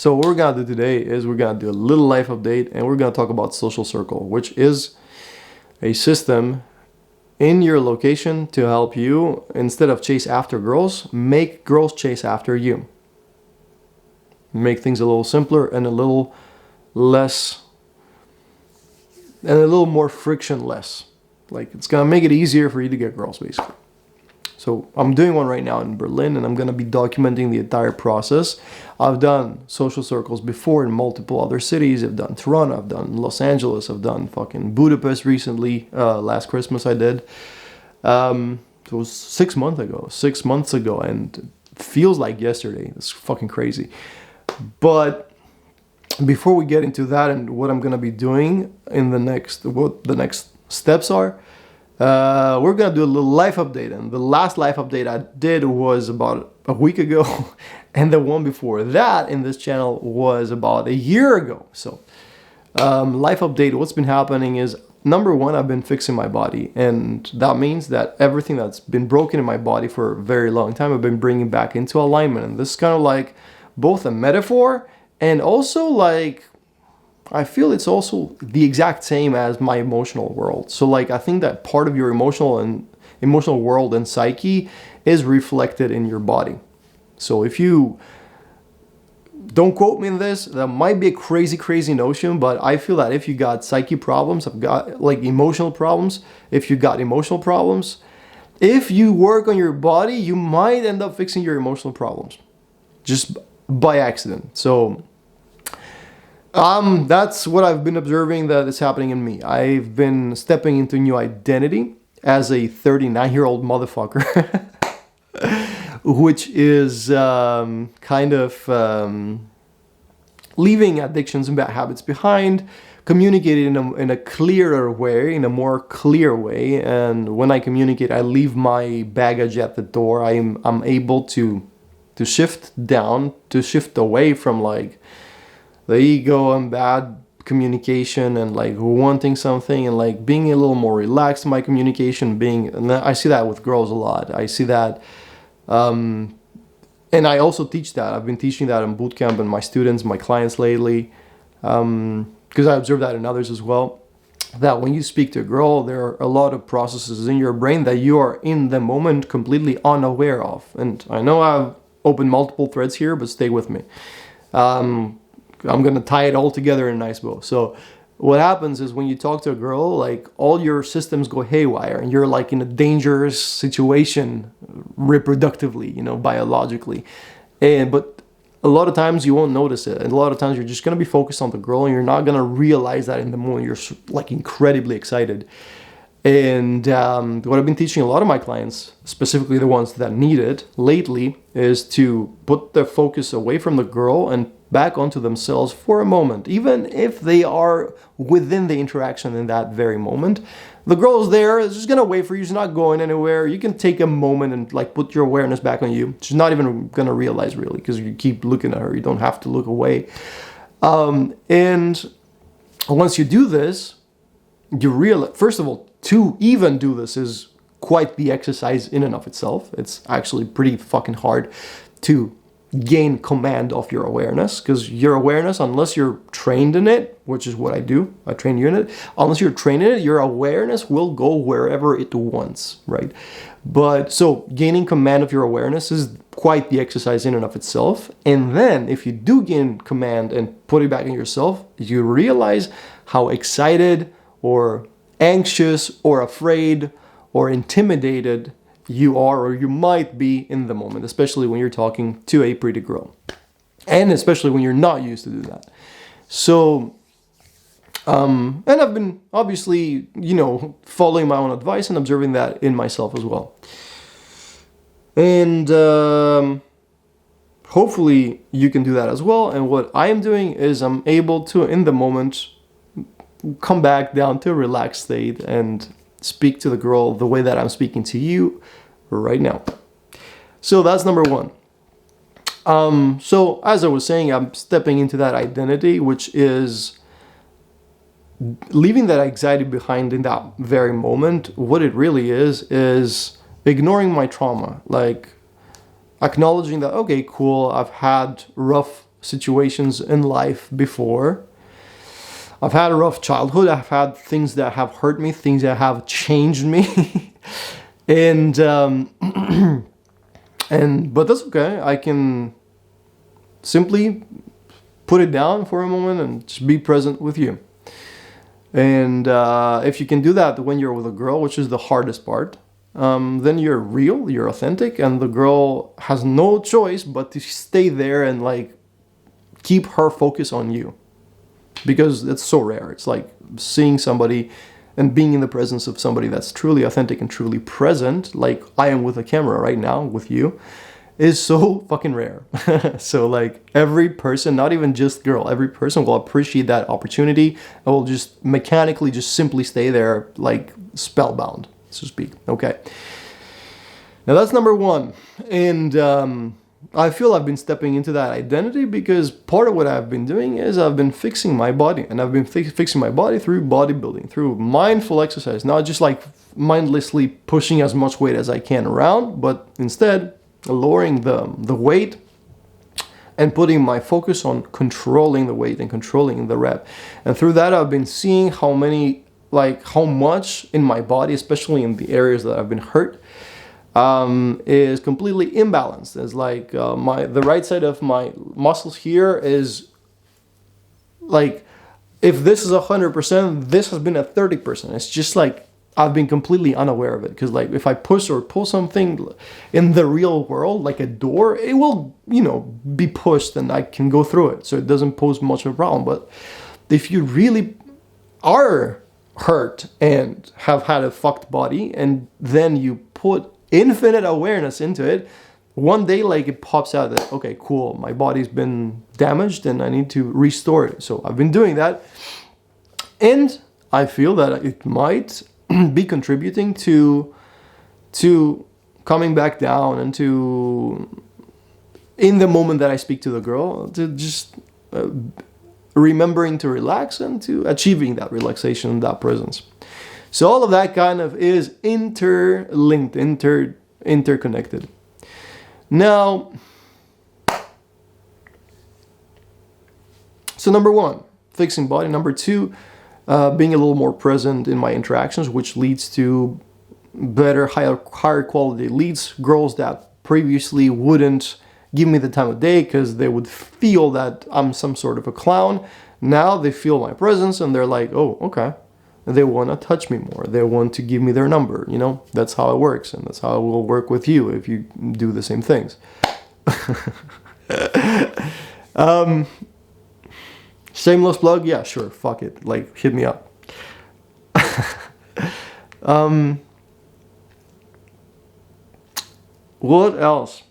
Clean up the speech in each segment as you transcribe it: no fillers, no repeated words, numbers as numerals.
So what we're gonna do today is we're gonna do a little life update, and we're gonna talk about Social Circle, which is a system in your location to help you, instead of chase after girls, make girls chase after you. Make things a little simpler and a little less, and a little more frictionless. Like, it's gonna make it easier for you to get girls, basically. So I'm doing one right now in Berlin, and I'm gonna be documenting the entire process. I've done social circles before in multiple other cities. I've done Toronto, I've done Los Angeles, I've done fucking Budapest recently. Last Christmas I did. It was 6 months ago, and it feels like yesterday. It's fucking crazy. But before we get into that and what I'm gonna be doing in what the next steps are, we're gonna do a little life update. And the last life update I did was about a week ago, and the one before that in this channel was about a year ago. So life update, what's been happening is, number one, I've been fixing my body, and that means that everything that's been broken in my body for a very long time, I've been bringing back into alignment. And this is kind of like both a metaphor and also like, I feel it's also the exact same as my emotional world. So like, I think that part of your emotional world and psyche is reflected in your body. So if you, don't quote me in this, that might be a crazy notion, but I feel that if you got psyche problems, I've got like emotional problems, if you got emotional problems, if you work on your body, you might end up fixing your emotional problems just by accident. So that's what I've been observing that is happening in me. I've been stepping into a new identity as a 39-year-old motherfucker, which is kind of leaving addictions and bad habits behind, communicating in a clearer way, in a more clear way. And when I communicate, I leave my baggage at the door. I'm able to shift down, to shift away from like the ego and bad communication and like wanting something, and like being a little more relaxed in my communication, and I see that with girls a lot. I see that, and I also teach that. I've been teaching that in boot camp and my students, my clients lately, because I observe that in others as well, that when you speak to a girl, there are a lot of processes in your brain that you are in the moment completely unaware of. And I know I've opened multiple threads here, but stay with me. I'm going to tie it all together in a nice bow. So what happens is when you talk to a girl, like all your systems go haywire, and you're like in a dangerous situation reproductively, biologically. But a lot of times you won't notice it. And a lot of times you're just going to be focused on the girl, and you're not going to realize that in the moment. You're like incredibly excited. And what I've been teaching a lot of my clients, specifically the ones that need it lately, is to put their focus away from the girl and back onto themselves for a moment. Even if they are within the interaction in that very moment, the girl is there, is just gonna wait for you. She's not going anywhere. You can take a moment and like put your awareness back on you. She's not even gonna realize really, because you keep looking at her. You don't have to look away. And once you do this, you realize, first of all, to even do this is quite the exercise in and of itself. It's actually pretty fucking hard to gain command of your awareness, because your awareness, unless you're trained in it, which is what I do, I train you in it, unless you're trained in it, your awareness will go wherever it wants, right? But so gaining command of your awareness is quite the exercise in and of itself. And then if you do gain command and put it back in yourself, you realize how excited or anxious or afraid or intimidated you are, or you might be in the moment, especially when you're talking to a pretty girl, and especially when you're not used to do that. So, and I've been obviously, following my own advice and observing that in myself as well. And hopefully you can do that as well. And what I am doing is I'm able to, in the moment, come back down to a relaxed state and speak to the girl the way that I'm speaking to you right now. So that's number one. So as I was saying, I'm stepping into that identity, which is leaving that anxiety behind in that very moment. What it really is ignoring my trauma, like acknowledging that, okay, cool, I've had rough situations in life before. I've had a rough childhood. I've had things that have hurt me, things that have changed me. and but that's okay. I can simply put it down for a moment and just be present with you. And if you can do that when you're with a girl, which is the hardest part, then you're real, you're authentic, and the girl has no choice but to stay there and like keep her focus on you. Because it's so rare. It's like seeing somebody and being in the presence of somebody that's truly authentic and truly present, like I am with a camera right now with you, is so fucking rare. So like every person, not even just girl, every person will appreciate that opportunity and will just mechanically just simply stay there like spellbound, so to speak. Okay. Now that's number one. And I feel I've been stepping into that identity because part of what I've been doing is I've been fixing my body, and I've been fixing my body through bodybuilding, through mindful exercise, not just like mindlessly pushing as much weight as I can around, but instead lowering the weight and putting my focus on controlling the weight and controlling the rep. And through that, I've been seeing how much in my body, especially in the areas that I've been hurt, is completely imbalanced. It's like the right side of my muscles here is like, if this is 100%, this has been at 30%. It's just like I've been completely unaware of it, because like if I push or pull something in the real world, like a door, it will, be pushed and I can go through it. So it doesn't pose much of a problem. But if you really are hurt and have had a fucked body, and then you put infinite awareness into it, one day like it pops out that, okay, cool, my body's been damaged and I need to restore it. So I've been doing that, and I feel that it might be contributing to coming back down and to, in the moment that I speak to the girl, to just remembering to relax and to achieving that relaxation, that presence. So all of that kind of is interlinked, interconnected. Now, so number one, fixing body. Number two, being a little more present in my interactions, which leads to better, higher quality leads. Girls that previously wouldn't give me the time of day because they would feel that I'm some sort of a clown. Now they feel my presence and they're like, oh, okay. They want to touch me more. They want to give me their number. That's how it works. And that's how it will work with you if you do the same things. Shameless plug? Yeah, sure. Fuck it. Like, hit me up. What else?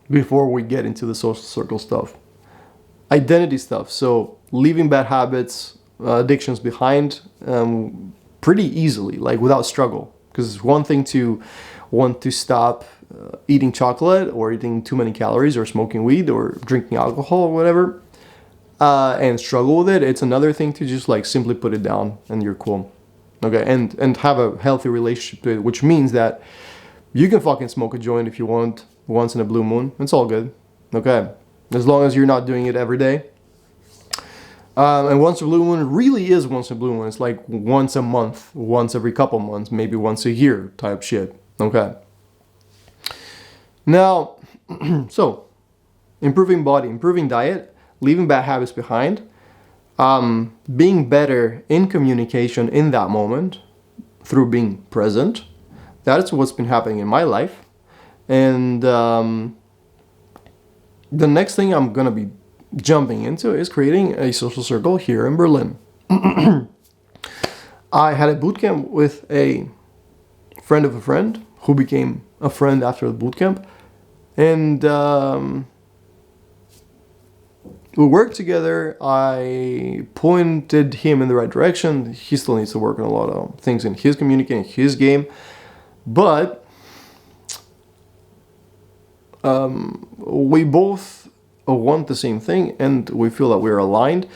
Before we get into the social circle stuff. Identity stuff. So, leaving bad habits, addictions behind pretty easily, like without struggle. Because it's one thing to want to stop eating chocolate or eating too many calories or smoking weed or drinking alcohol or whatever, and struggle with it. It's another thing to just like simply put it down and you're cool. Okay, and have a healthy relationship to it, which means that you can fucking smoke a joint if you want once in a blue moon. It's all good. Okay, as long as you're not doing it every day. And once a blue moon really is once a blue moon. It's like once a month, once every couple months, maybe once a year type shit. Okay. Now, so improving body, improving diet, leaving bad habits behind, being better in communication in that moment through being present. That's what's been happening in my life. And the next thing I'm going to be jumping into is creating a social circle here in Berlin. I had a bootcamp with a friend of a friend who became a friend after the bootcamp, and we worked together. I pointed him in the right direction. He still needs to work on a lot of things in his communicating, his game, but we both want the same thing and we feel that we're aligned,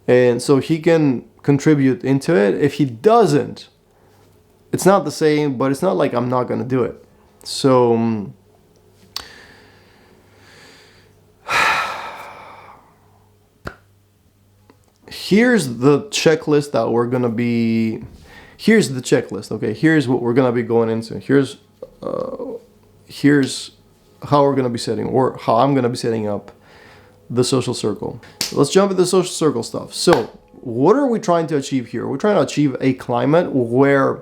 and so he can contribute into it. If he doesn't, it's not the same, but it's not like I'm not gonna do it. So here's the checklist that we're gonna be. Here's the checklist. Okay, here's what we're gonna be going into. Here's how we're gonna be setting, or how I'm gonna be setting up the social circle. Let's jump into the social circle stuff. So, what are we trying to achieve here? We're trying to achieve a climate where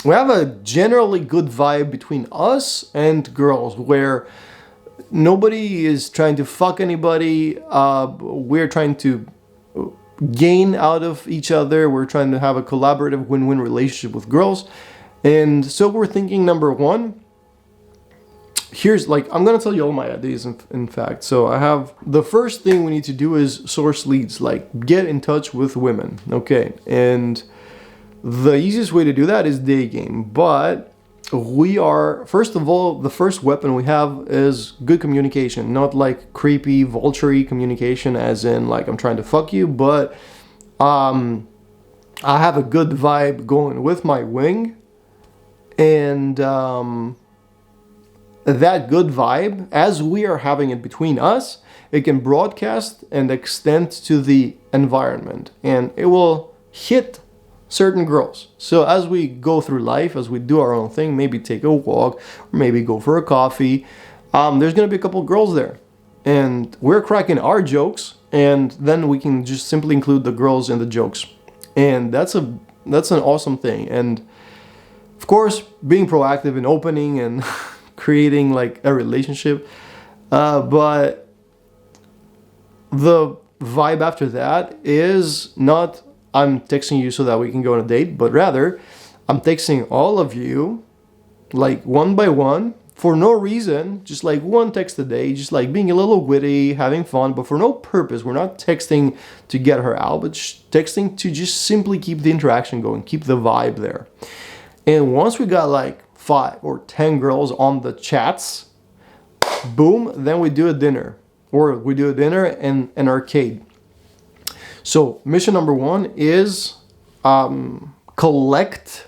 we have a generally good vibe between us and girls, where nobody is trying to fuck anybody. We're trying to gain out of each other. We're trying to have a collaborative win-win relationship with girls. And so we're thinking, number one, here's like, I'm going to tell you all my ideas in fact. So I have, the first thing we need to do is source leads, like get in touch with women. Okay. And the easiest way to do that is day game. But we are, first of all, the first weapon we have is good communication, not like creepy, vulture-y communication as in like I'm trying to fuck you, but I have a good vibe going with my wing, and that good vibe, as we are having it between us, it can broadcast and extend to the environment, and it will hit certain girls. So as we go through life, as we do our own thing, maybe take a walk, or maybe go for a coffee, there's gonna be a couple girls there, and we're cracking our jokes, and then we can just simply include the girls in the jokes, and that's an awesome thing. And of course, being proactive and opening and creating like a relationship, but the vibe after that is not I'm texting you so that we can go on a date, but rather I'm texting all of you like one by one for no reason, just like one text a day, just like being a little witty, having fun, but for no purpose. We're not texting to get her out, but texting to just simply keep the interaction going, keep the vibe there. And once we got like 5 or 10 girls on the chats, boom, then we do a dinner, or we do a dinner in an arcade. So mission number 1 is collect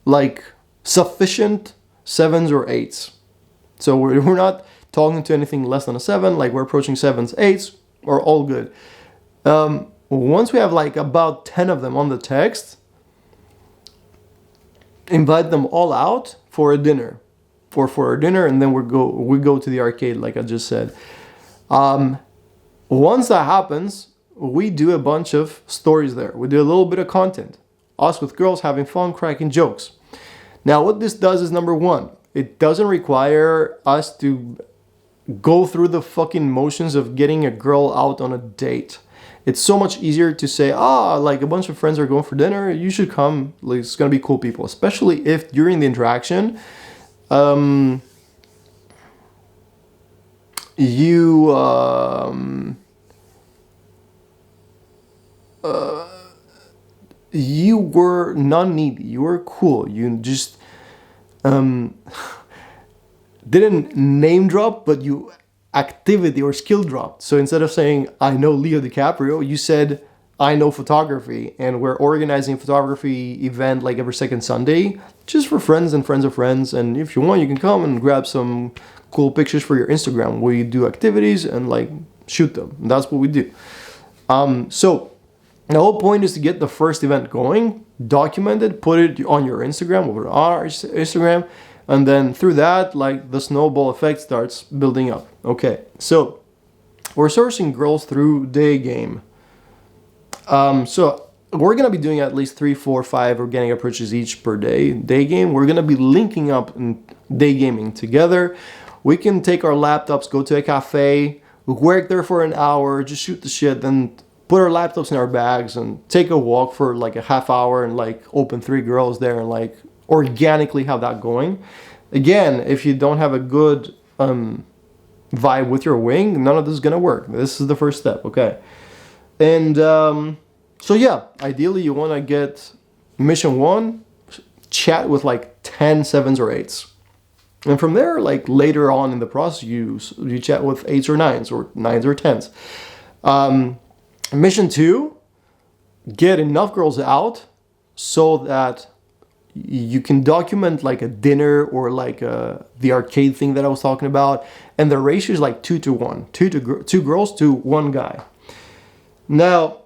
like sufficient 7s or 8s. So we're not talking to anything less than a 7, like we're approaching 7s, 8s, or all good. Once we have like about 10 of them on the text, invite them all out for a dinner, for a dinner, and then we go to the arcade, like I just said. Once that happens, we do a bunch of stories there. We do a little bit of content. Us with girls having fun, cracking jokes. Now, what this does is, number 1, it doesn't require us to go through the fucking motions of getting a girl out on a date. It's so much easier to say, like a bunch of friends are going for dinner, you should come. Like, it's gonna be cool people, especially if during the interaction, you were non-needy, you were cool, you just didn't name drop, but you activity or skill dropped. So instead of saying I know Leo DiCaprio, you said I know photography, and we're organizing a photography event like every second Sunday, just for friends and friends of friends, and if you want you can come and grab some cool pictures for your Instagram. We do activities and like shoot them. That's what we do. So the whole point is to get the first event going, document it, put it on your Instagram, over our Instagram, and then through that, like the snowball effect starts building up. Okay, so we're sourcing girls through day game. So we're gonna be doing at least 3, 4, 5 organic approaches each per day. Day game, we're gonna be linking up and day gaming together. We can take our laptops, go to a cafe, work there for an hour, just shoot the shit, then put our laptops in our bags and take a walk for like a half hour and like open 3 girls there and like organically have that going. Again, if you don't have a good vibe with your wing, none of this is gonna work. This is the first step, okay? And so yeah, ideally you want to get mission 1, chat with like 10 7s or 8s. And from there, like later on in the process, you chat with 8s or 9s or 9s or 10s. Mission 2, get enough girls out so that you can document like a dinner or like the arcade thing that I was talking about, and the ratio is like 2 to 1, two girls to one guy. Now,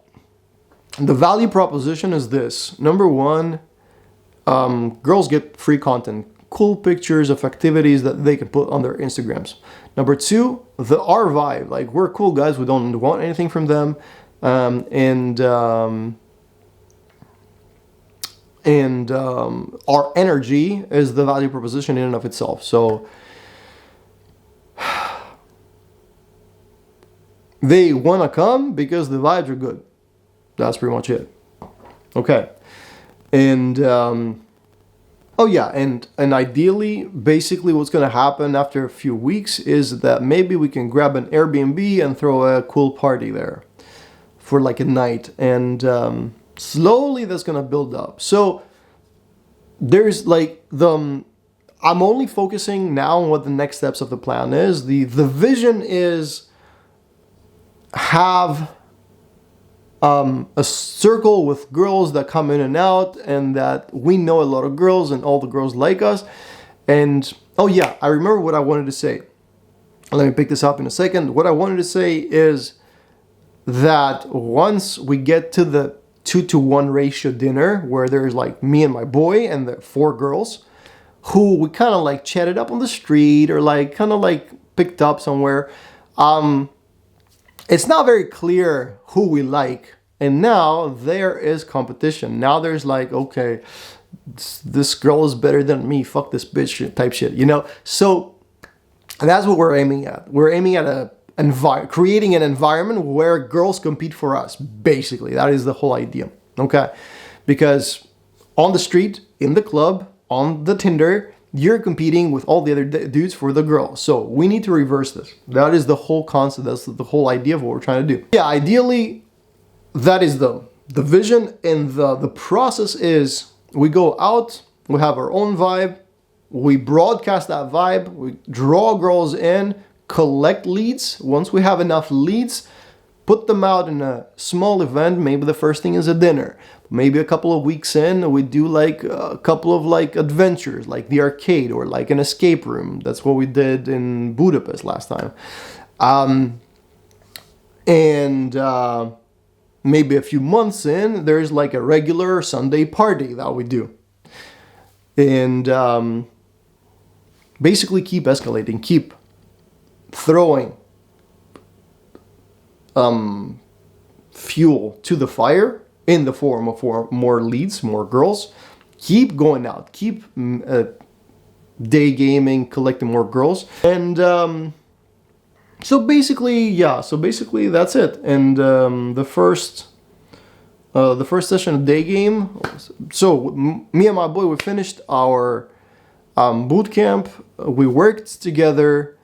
the value proposition is this. Number one, girls get free content, cool pictures of activities that they can put on their Instagrams. Number two, our vibe, like we're cool guys, we don't want anything from them, and our energy is the value proposition in and of itself. So they want to come because the vibes are good. That's pretty much it. Okay. And oh yeah, and ideally, basically what's going to happen after a few weeks is that maybe we can grab an Airbnb and throw a cool party there for like a night, and slowly that's going to build up. So there's like I'm only focusing now on what the next steps of the plan is. The vision is have a circle with girls that come in and out, and that we know a lot of girls and all the girls like us. And oh yeah, I remember what I wanted to say. Let me pick this up in a second. What I wanted to say is that once we get to the 2 to 1 ratio dinner, where there's like me and my boy and the 4 girls who we kind of like chatted up on the street or like kind of like picked up somewhere, it's not very clear who we like. And now there is competition. Now there's like, okay, this girl is better than me, fuck this bitch type shit, you know? So that's what we're aiming at. We're aiming at creating an environment where girls compete for us. Basically, that is the whole idea, okay? Because on the street, in the club, on the Tinder, you're competing with all the other dudes for the girl. So we need to reverse this. That is the whole concept. That's the whole idea of what we're trying to do. Yeah, ideally, that is the vision, and the process is we go out, we have our own vibe, we broadcast that vibe, we draw girls in, collect leads. Once we have enough leads, put them out in a small event. Maybe the first thing is a dinner. Maybe a couple of weeks in, we do like a couple of like adventures, like the arcade or like an escape room. That's what we did in Budapest last time. Maybe a few months in, there's like a regular Sunday party that we do. And basically keep escalating, keep throwing fuel to the fire in the form of more leads, more girls. Keep going out, keep day gaming, collecting more girls. And so basically that's it. And the first session of day game, so me and my boy, we finished our boot camp. We worked together.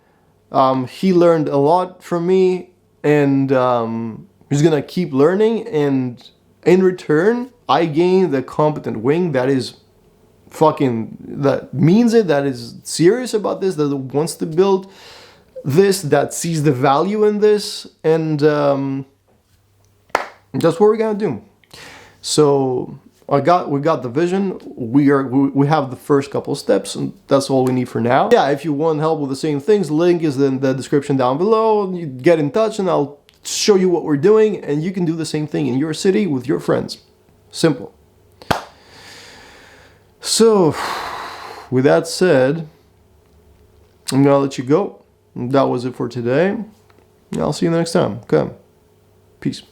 He learned a lot from me, and he's gonna keep learning, and in return I gained the competent wing that means it, that is serious about this, that wants to build this, that sees the value in this, and that's what we're gonna do. So we got the vision. We have the first couple steps, and that's all we need for now. Yeah, if you want help with the same things, the link is in the description down below. You get in touch and I'll show you what we're doing, and you can do the same thing in your city with your friends. Simple. So with that said, I'm gonna let you go. That was it for today. I'll see you next time. Okay. Peace.